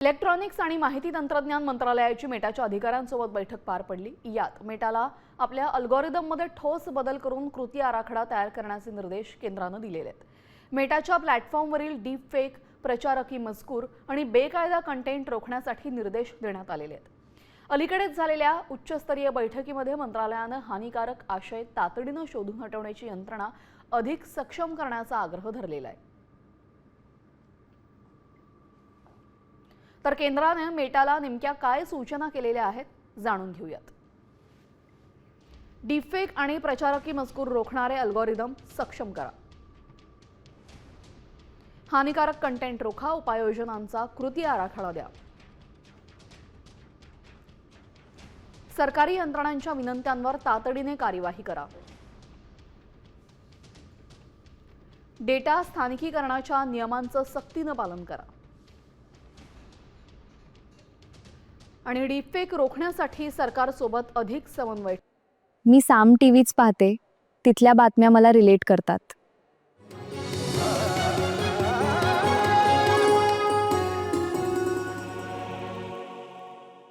Electronics आणि माहिती तंत्रज्ञान मंत्रालयाची मेटाच्या अधिकाऱ्यांसोबत बैठक पार पडली। यात मेटाला आपल्या अल्गोरिदममध्ये ठोस बदल करून कृती आराखडा तयार करण्याचे निर्देश केंद्राने दिलेले आहेत। मेटाच्या प्लॅटफॉर्मवरील डीप फेक, प्रचारकी मजकूर आणि बेकायदा कंटेंट रोखण्यासाठी निर्देश देण्यात आलेले आहेत। अलीकडेच झालेल्या उच्चस्तरीय बैठकीमध्ये मंत्रालयाने हानिकारक आशय तातडीने शोधून हटवण्याची यंत्रणा अधिक सक्षम करण्याचा आग्रह धरलेला आहे। तर केंद्राने मेटाला नेमक्या काय सूचना केलेल्या आहेत जाणून घेऊयात। डीपफेक आणि प्रचारकी मजकूर रोखणारे अल्गोरिदम सक्षम करा। हानिकारक कंटेंट रोखा, उपाययोजनांचा कृती आराखडा द्या। सरकारी यंत्रणांच्या विनंत्यांवर तातडीने कार्यवाही करा। डेटा स्थानिकीकरणाच्या नियमांचं सक्तीने पालन करा आणि डीपफेक रोखण्यासाठी सरकारसोबत अधिक समन्वय। मी साम टीव्हीच पाहते, तिथल्या बातम्या मला रिलेट करतात।